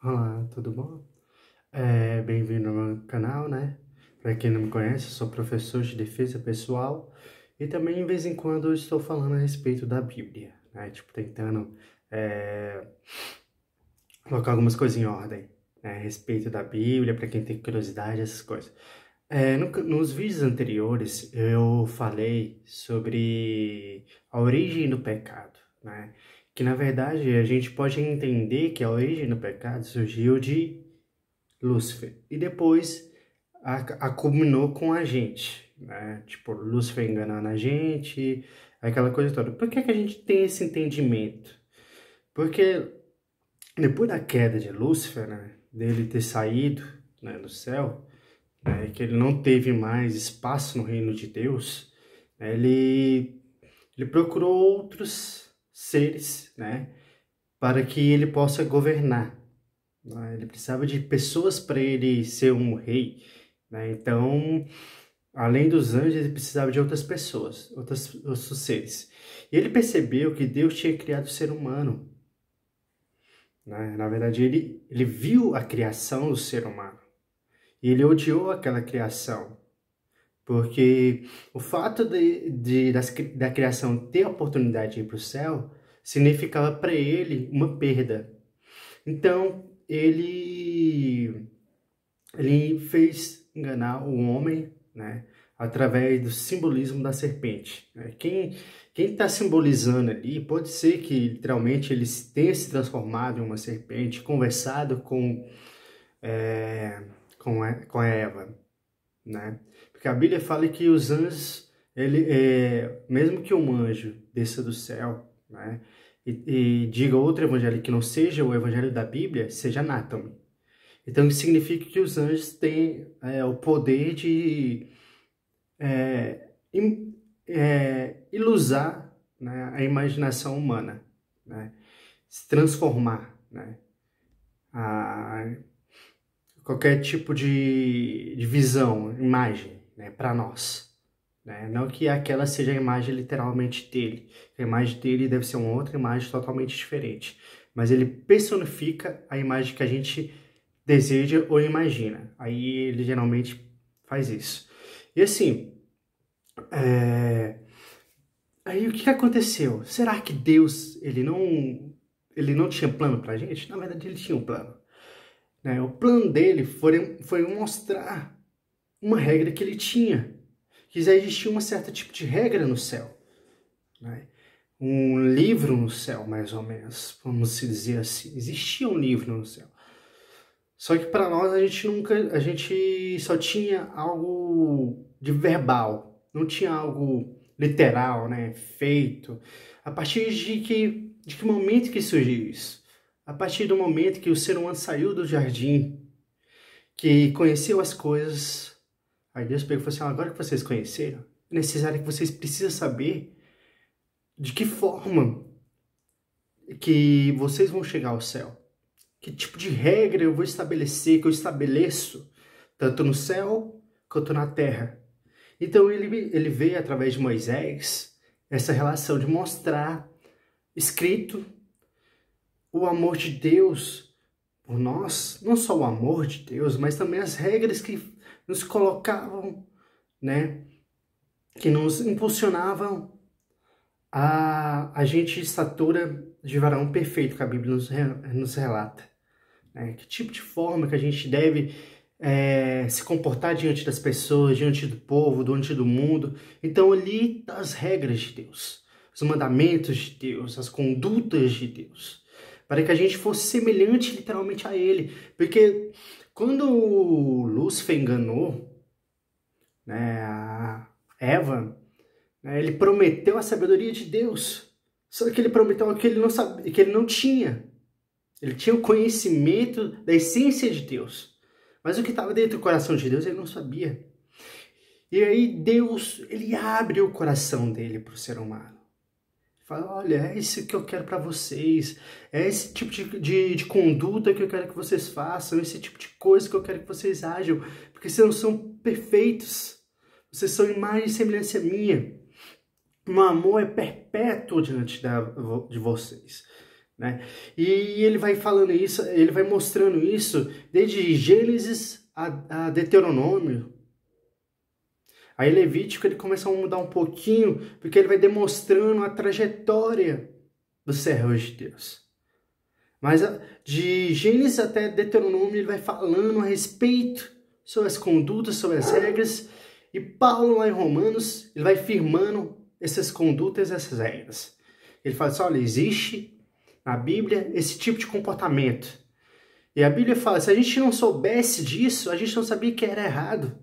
Olá, tudo bom? Bem-vindo ao meu canal, né? Para quem não me conhece, eu sou professor de defesa pessoal e também, de vez em quando, eu estou falando a respeito da Bíblia, né? Tipo, tentando é, colocar algumas coisas em ordem, né? A respeito da Bíblia, para quem tem curiosidade, essas coisas. Nos vídeos anteriores, eu falei sobre a origem do pecado, né? Que, na verdade, a gente pode entender que a origem do pecado surgiu de Lúcifer. E depois culminou com a gente, né? Tipo, Lúcifer enganando a gente, aquela coisa toda. Por que que a gente tem esse entendimento? Porque depois da queda de Lúcifer, né? Dele ter saído, né, do céu, né, que ele não teve mais espaço no reino de Deus, né, ele procurou outros seres, né? Para que ele possa governar, né? Ele precisava de pessoas para ele ser um rei, né? Então, além dos anjos, ele precisava de outras pessoas, outros seres. E ele percebeu que Deus tinha criado o ser humano, né? Na verdade, ele viu a criação do ser humano e ele odiou aquela criação, porque o fato da criação ter a oportunidade de ir para o céu significava para ele uma perda. Então, ele fez enganar o homem, né, através do simbolismo da serpente, né? Quem está simbolizando ali pode ser que literalmente ele tenha se transformado em uma serpente, conversado com a Eva, né? Porque a Bíblia fala que os anjos, mesmo que um anjo desça do céu, né, e diga outro evangelho que não seja o evangelho da Bíblia, seja anátema. Então, isso significa que os anjos têm o poder de ilusar, né, a imaginação humana, né, se transformar, né, a, qualquer tipo de visão, imagem, né, para nós. Né? Não que aquela seja a imagem literalmente dele. A imagem dele deve ser uma outra imagem totalmente diferente. Mas ele personifica a imagem que a gente deseja ou imagina. Aí ele geralmente faz isso. E assim, aí o que aconteceu? Será que Deus ele não tinha plano pra gente? Na verdade, ele tinha um plano. Né? O plano dele foi mostrar uma regra que ele tinha. Que já existia uma certa tipo de regra no céu. Né? Um livro no céu, mais ou menos, vamos se dizer assim. Existia um livro no céu. Só que para nós a gente só tinha algo de verbal, não tinha algo literal, né, feito. A partir de que momento que surgiu isso? A partir do momento que o ser humano saiu do jardim, que conheceu as coisas, aí Deus pegou e falou assim: agora que vocês conheceram, é necessário que vocês precisam saber de que forma que vocês vão chegar ao céu. Que tipo de regra eu vou estabelecer, que eu estabeleço, tanto no céu quanto na terra. Então ele veio através de Moisés essa relação de mostrar escrito o amor de Deus por nós, não só o amor de Deus, mas também as regras que nos colocavam, né, que nos impulsionavam a gente estatura de varão perfeito que a Bíblia nos relata. Né? Que tipo de forma que a gente deve se comportar diante das pessoas, diante do povo, diante do mundo. Então ali tá as regras de Deus, os mandamentos de Deus, as condutas de Deus, para que a gente fosse semelhante literalmente a Ele. Porque quando Lúcifer enganou, né, a Eva, né, ele prometeu a sabedoria de Deus, só que ele prometeu algo que ele não sabia, que ele não tinha. Ele tinha o conhecimento da essência de Deus. Mas o que estava dentro do coração de Deus, ele não sabia. E aí Deus, ele abre o coração dele para o ser humano. Fala: olha, é isso que eu quero para vocês. É esse tipo de conduta que eu quero que vocês façam. Esse tipo de coisa que eu quero que vocês ajam. Porque vocês não são perfeitos. Vocês são imagem e semelhança minha. Meu amor é perpétuo diante de vocês. né? E ele vai falando isso, ele vai mostrando isso desde Gênesis a Deuteronômio. Aí Levítico ele começa a mudar um pouquinho, porque ele vai demonstrando a trajetória dos servos de Deus. Mas de Gênesis até Deuteronômio ele vai falando a respeito sobre as condutas, sobre as regras. E Paulo lá em Romanos, ele vai firmando essas condutas, essas regras. Ele fala assim, olha, existe na Bíblia esse tipo de comportamento. E a Bíblia fala, se a gente não soubesse disso, a gente não sabia que era errado.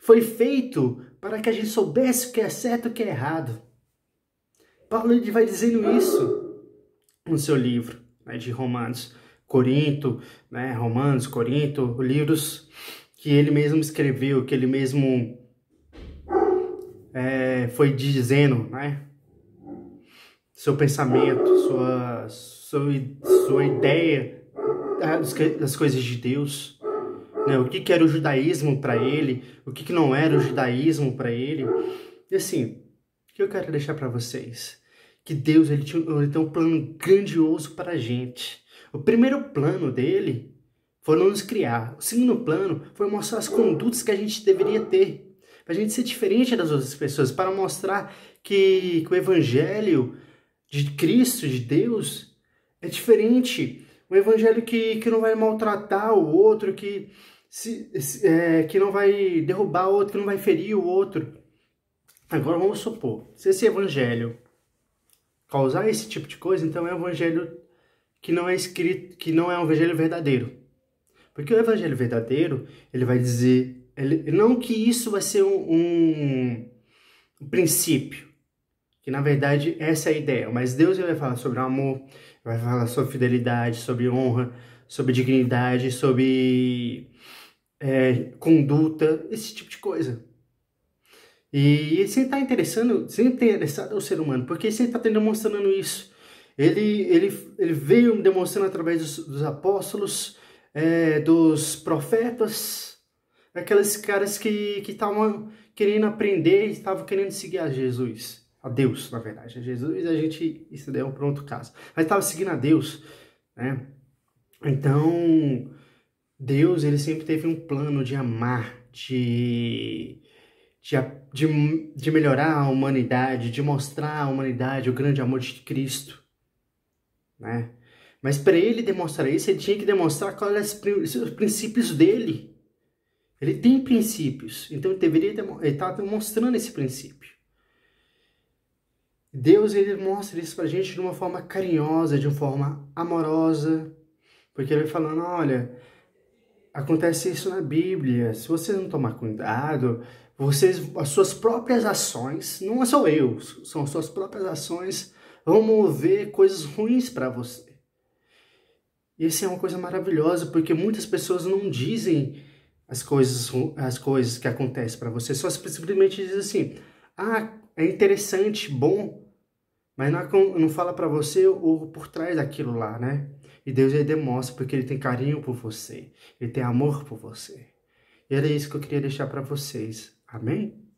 Foi feito para que a gente soubesse o que é certo e o que é errado. Paulo ele vai dizendo isso no seu livro, né, de Romanos, Corinto, né, Romanos, Corinto, livros que ele mesmo escreveu, que ele mesmo foi dizendo, né, seu pensamento, sua ideia das coisas de Deus, né, o que era o judaísmo para ele, o que não era o judaísmo para ele. E assim, o que eu quero deixar para vocês? Que Deus ele tem um plano grandioso para a gente. O primeiro plano dele foi nos criar. O segundo plano foi mostrar as condutas que a gente deveria ter. Para a gente ser diferente das outras pessoas. Para mostrar que o evangelho de Cristo, de Deus, é diferente. Um evangelho que não vai maltratar o outro, que não vai derrubar o outro, que não vai ferir o outro. Agora vamos supor, se esse evangelho causar esse tipo de coisa, então é um evangelho que não é escrito, que não é um evangelho verdadeiro. Porque o evangelho verdadeiro, ele vai dizer, não que isso vai ser um princípio, que na verdade essa é a ideia, mas Deus ele vai falar sobre amor, vai falar sobre fidelidade, sobre honra, sobre dignidade, sobre conduta, esse tipo de coisa. E sem estar interessado ao ser humano, porque sem estar demonstrando isso. Ele veio demonstrando através dos apóstolos, dos profetas, aqueles caras que estavam querendo aprender, estavam querendo seguir a Jesus, a Deus, na verdade. A Jesus, isso daí é um pronto caso. Mas estavam seguindo a Deus, né? Então, Deus, ele sempre teve um plano de amar, de melhorar a humanidade, de mostrar à humanidade o grande amor de Cristo, né? Mas para ele demonstrar isso, ele tinha que demonstrar quais eram os princípios dele. Ele tem princípios, então ele estava demonstrando esse princípio. Deus, ele mostra isso pra gente de uma forma carinhosa, de uma forma amorosa, porque ele vai falando, olha, acontece isso na Bíblia, se você não tomar cuidado, as suas próprias ações, não sou eu, são as suas próprias ações, vão mover coisas ruins para você. E isso é uma coisa maravilhosa, porque muitas pessoas não dizem as coisas que acontecem para você, só simplesmente dizem assim, é interessante, bom, mas não fala para você o por trás daquilo lá, né? E Deus ele demonstra porque ele tem carinho por você, ele tem amor por você. E era isso que eu queria deixar para vocês. Amém?